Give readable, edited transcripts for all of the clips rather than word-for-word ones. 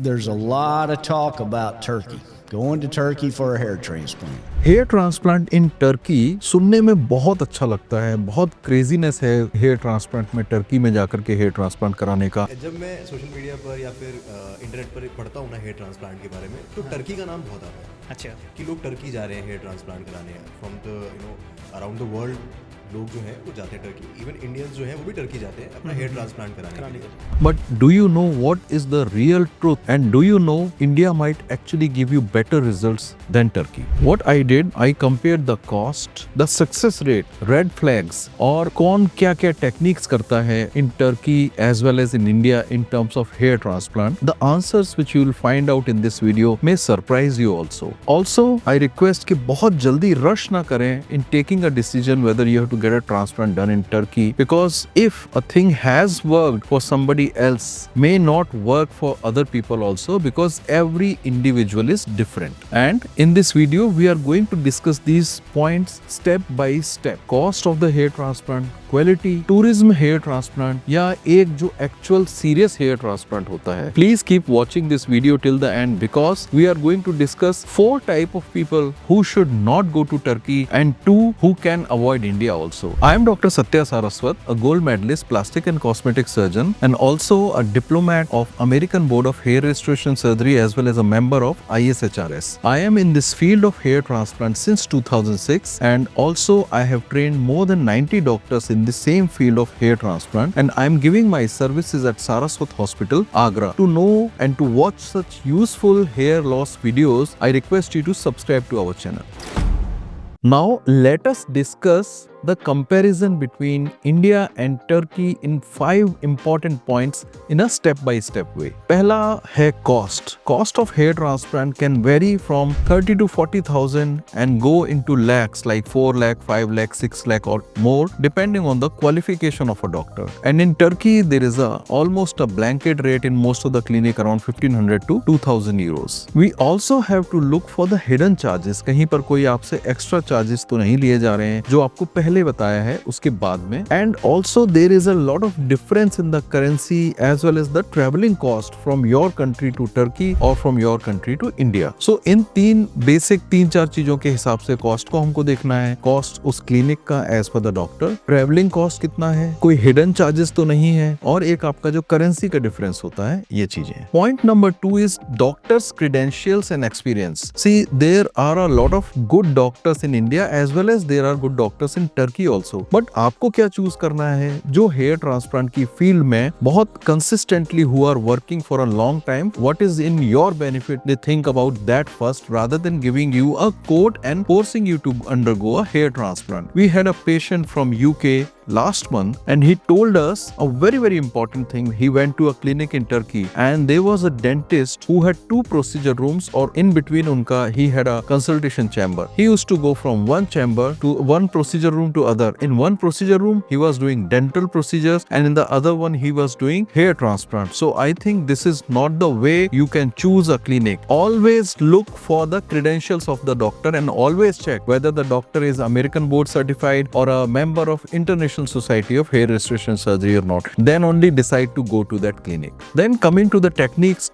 there's a lot of talk about Turkey. Going to Turkey for a hair transplant. Hair transplant in Turkey सुनने में बहुत अच्छा लगता है, बहुत क्रेजीनेस है हेयर ट्रांसप्लांट में, टर्की में जाकर के हेयर ट्रांसप्लांट कराने का। जब मैं सोशल मीडिया पर या फिर इंटरनेट पर पढ़ता हूँ ना हेयर ट्रांसप्लांट के बारे में, तो टर्की का नाम बहुत आता है। अच्छा। कि लोग टर्की जा रहे हैं हेयर ट्रांसप्लांट कराने, from the around the world लोग जो हैं वो जाते हैं टर्की। इवन इंडियंस जो हैं वो भी टर्की जाते हैं अपना हेयर ट्रांसप्लांट कराने के लिए। But do you know what is the real truth? And do you know India might actually give you better results than Turkey? What I did, I compared the cost, the success rate, red flags, और कौन क्या क्या techniques करता है in Turkey as well as in India in terms of hair transplant. The answers which you will find out in this video may surprise you also. Also, I request कि बहुत जल्दी rush ना करें in taking a decision whether you have to get a transplant done in Turkey, because if a thing has worked for somebody else may not work for other people also, because every individual is different. And in this video we are going to discuss these points step by step. Cost of the hair transplant, quality, tourism hair transplant या एक जो actual serious hair transplant होता है. Please keep watching this video till the end, because we are going to discuss 4 type of people who should not go to Turkey and 2 who can avoid India also. I am Dr. Satya Saraswat, a gold medalist plastic and cosmetic surgeon and also a diplomat of American Board of Hair Restoration Surgery as well as a member of ISHRS. I am in this field of hair transplant since 2006, and also I have trained more than 90 doctors in the same field of hair transplant, and I am giving my services at Saraswat Hospital, Agra. To know and to watch such useful hair loss videos, I request you to subscribe to our channel. Now let us discuss the comparison between India and Turkey in 5 important points in a step-by-step way. पहला है cost. Cost of hair transplant can vary from 30 to 40,000 and go into lakhs like 4 lakh, 5 lakh, 6 lakh or more depending on the qualification of a doctor. And in Turkey there is almost a blanket rate in most of the clinic around 1500 to 2000 euros. We also have to look for the hidden charges. कहीं पर कोई आपसे extra charges तो नहीं लिए जा रहे हैं जो आपको पहले बताया है उसके बाद में. And also there is a lot of difference in the currency as well as the traveling cost from your country to Turkey or from your country to India. So इन 3-4 चीजों के हिसाब से cost को हमको देखना है. Cost उस clinic का as per the doctor, traveling cost कितना है, कोई hidden charges तो नहीं है, और एक आपका जो currency का difference होता है, ये चीजें. Point number 2 is doctors' credentials and experience. See, there are a lot of good doctors in India as well as there are good doctors in Turkey also. But आपको क्या चूज करना है? जो हेयर ट्रांसप्लांट की field में बहुत consistently who are working for a long time, what is in your benefit, they think about that first rather than giving you a quote and forcing you to undergo a hair transplant. We had a patient from UK last month and he told us a very important thing. He went to a clinic in Turkey and there was a dentist who had 2 procedure rooms, or in between unka he had a consultation chamber. He used to go from one chamber to one procedure room to other. In one procedure room he was doing dental procedures and in the other one he was doing hair transplant. So I think this is not the way you can choose a clinic. Always look for the credentials of the doctor and always check whether the doctor is American board certified or a member of International Society of Hair Restoration Surgery or not. Then only decide to go to that clinic. Then coming to the techniques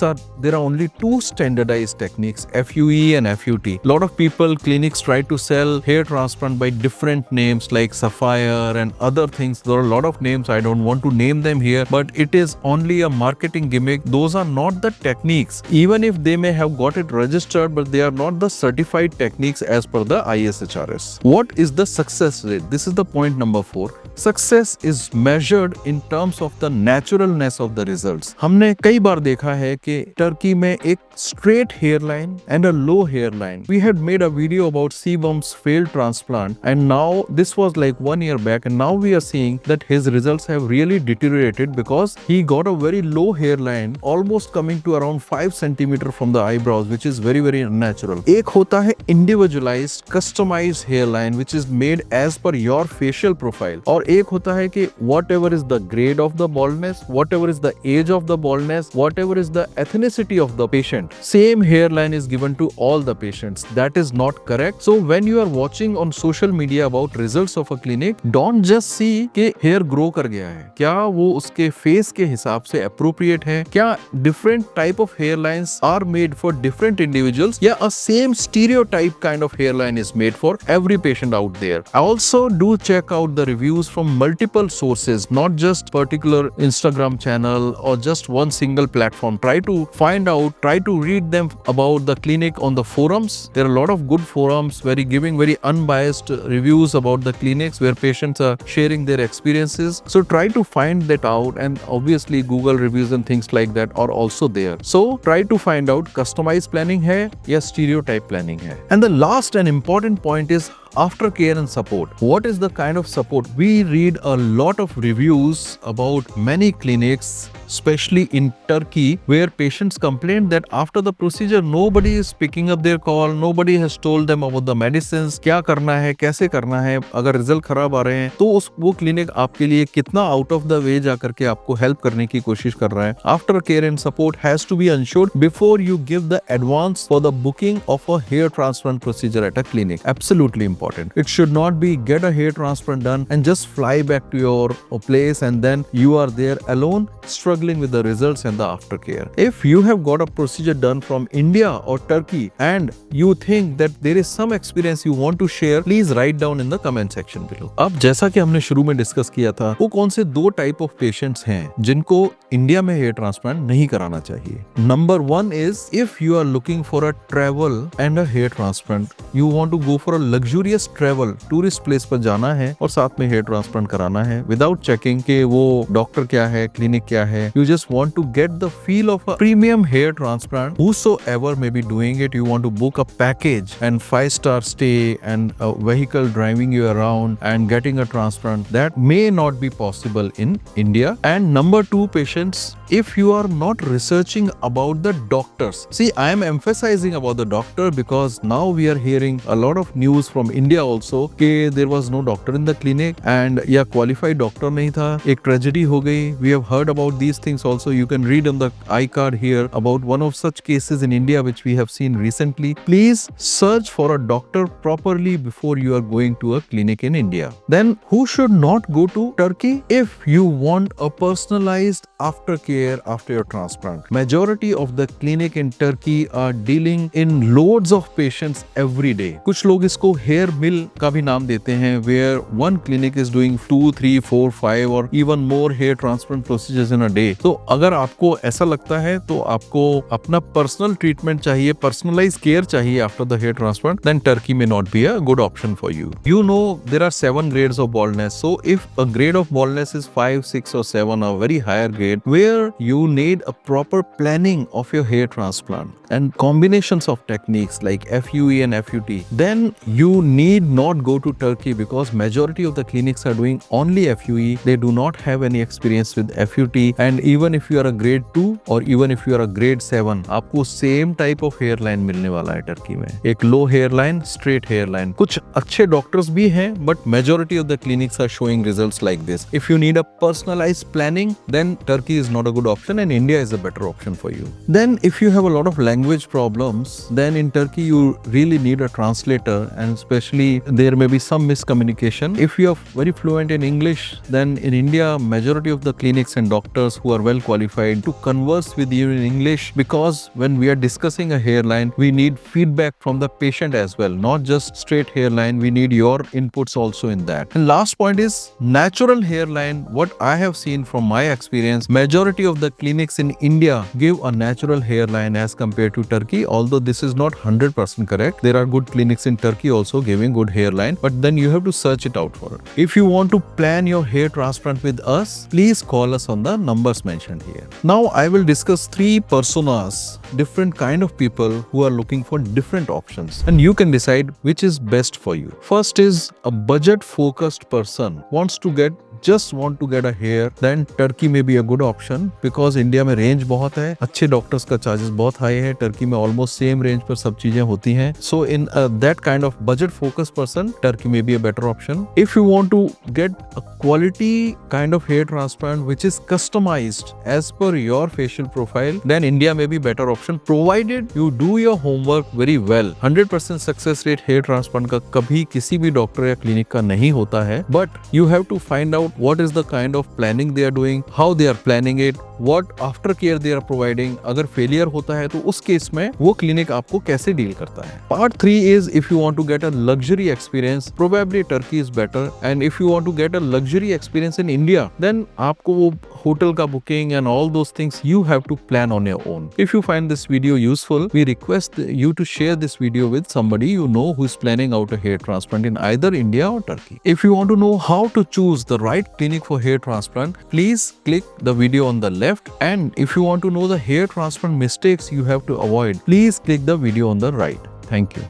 are, there are only 2 standardized techniques, FUE and FUT. Lot of people, clinics try to sell hair transplant by different names like Sapphire and other things. There are a lot of names, I don't want to name them here, but it is only a marketing gimmick. Those are not the techniques. Even if they may have got it registered, but they are not the certified techniques as per the ISHRS. What is the success rate? This is the point number 4. Success is measured in terms of the naturalness of the results. हमने कई बार देखा है कि Turkey में एक straight hairline and a low hairline. We had made a video about Sebum's failed transplant, and now this was like 1 year back, and now we are seeing that his results have really deteriorated because he got a very low hairline, almost coming to around 5 centimeter from the eyebrows, which is very unnatural. एक होता है individualized, customized hairline which is made as per your facial profile profile, और एक होता है कि whatever is the grade of the baldness, whatever is the age of the baldness, whatever is the ethnicity of the patient, same hair line is given to all the patients. That is not correct. So when you are watching on social media about results of a clinic, don't just see कि hair grow कर गया है, क्या वो उसके face के हिसाब से अप्रोप्रिएट है, क्या different type of hair lines are made for different individuals, या a same stereotype kind of hair line is made for every patient out there. Also do check out the reviews from multiple sources, not just particular Instagram channel or just one single platform. Try to find out, try to read them about the clinic on the forums. There are a lot of good forums giving very unbiased reviews about the clinics where patients are sharing their experiences. So try to find that out, and obviously Google reviews and things like that are also there. So try to find out customized planning hai ya stereotype planning hai. And the last and important point is aftercare and support. What is the kind of support? We read a lot of reviews about many clinics, especially in Turkey, where patients complain that after the procedure nobody is picking up their call, nobody has told them about the medicines, क्या करना है, कैसे करना है, अगर result खराब आ रहे हैं तो वो क्लिनिक आपके लिए कितना आउट ऑफ द वे जाकर के आपको हेल्प करने की कोशिश कर रहा है. Aftercare and support has to be ensured before you give the advance for the booking of a hair transplant procedure at a clinic. Absolutely important. It should not be get a hair transplant done and just fly back to your place and then you are there alone struggling with the results and the aftercare. If you have got a procedure done from India or Turkey and you think that there is some experience you want to share, please write down in the comment section below. अब जैसा कि हमने शुरू में discuss किया था, वो कौन से दो टाइप ऑफ पेशेंट्स हैं जिनको इंडिया में हेयर ट्रांसप्लांट नहीं कराना चाहिए. Number 1 is if you are looking for a travel and a hair transplant, you want to go for a luxurious travel, tourist place पर जाना है और साथ में हेयर ट्रांसप्लांट कराना है विदाउट चेकिंग कि वो डॉक्टर क्या है, क्लिनिक क्या है. You just want to get the feel of a premium hair transplant. Whosoever may be doing it, you want to book a package and 5-star stay and a vehicle driving you around and getting a transplant. That may not be possible in India. And number 2, patients, if you are not researching about the doctors. See, I am emphasizing about the doctor because now we are hearing a lot of news from India also कि there was no doctor in the clinic and या qualified doctor नहीं था, एक tragedy हो गई. We have heard about these things also. You can read on the iCard here about one of such cases in India which we have seen recently. Please search for a doctor properly before you are going to a clinic in India. Then who should not go to Turkey? If you want a personalized aftercare after your transplant. Majority of the clinic in Turkey are dealing in loads of patients every day. कुछ लोग इसको hair mill का भी नाम देते हैं, where one clinic is doing 2, 3, 4, 5 or even more hair transplant procedures in a day. तो अगर आपको ऐसा लगता है तो आपको अपना पर्सनल ट्रीटमेंट चाहिए, पर्सनलाइज केयर चाहिए after the hair transplant, then Turkey may not be a good option for you. You know there are 7 grades of baldness. So if a grade of baldness is 5, 6 or 7, a very higher grade, where you need a proper planning of your hair transplant and combinations of techniques like FUE and FUT, then you need not go to Turkey because majority of the clinics are doing only FUE. They do not have any experience with FUT. And even if you are a grade 2 or even if you are a grade 7, आपको same type of hairline मिलने वाला है Turkey में. एक low hairline, straight hairline. कुछ अच्छे doctors भी हैं, but majority of the clinics are showing results like this. If you need a personalized planning, then Turkey is not a good option and India is a better option for you. Then if you have a lot of language problems, then in Turkey you really need a translator, and especially there may be some miscommunication. If you are very fluent in English, then in India majority of the clinics and doctors who are well qualified to converse with you in English, because when we are discussing a hairline we need feedback from the patient as well, not just straight hairline. We need your inputs also in that. And last point is natural hairline. What I have seen from my experience, majority of the clinics in India give a natural hairline as compared to Turkey, although this is not 100% correct. There are good clinics in Turkey also giving good hairline, but then you have to search it out for it. If you want to plan your hair transplant with us, please call us on the numbers mentioned here. Now I will discuss 3 personas different kind of people who are looking for different options, and you can decide which is best for you. First is a budget focused person wants to get a hair, then Turkey may be a good option because India में range बहुत है, अच्छे doctors का charges बहुत high है, Turkey में almost same range पर सब चीजें होती हैं. So in that kind of budget focused person, Turkey may be a better option. If you want to get a quality kind of hair transplant which is customized as per your facial profile, then India may be better option, provided you do your homework very well. 100% success rate hair transplant का कभी किसी भी doctor या clinic का नहीं होता है, but you have to find out what is the kind of planning they are doing, how they are planning it, what after care they are providing. अगर फेलियर होता है तो उस केस में वो क्लिनिक आपको कैसे डील करता है. Part 3 is if you want to get a luxury experience, probably Turkey is better, and if you want to get a luxury experience in India, then आपको वो होटल का booking and all those things you have to plan on your own. If you find this video useful, we request you to share this video with somebody you know who is planning out a hair transplant in either India or Turkey. If you want to know how to choose the right clinic for hair transplant, please click the video on the left, and if you want to know the hair transplant mistakes you have to avoid, please click the video on the right. Thank you.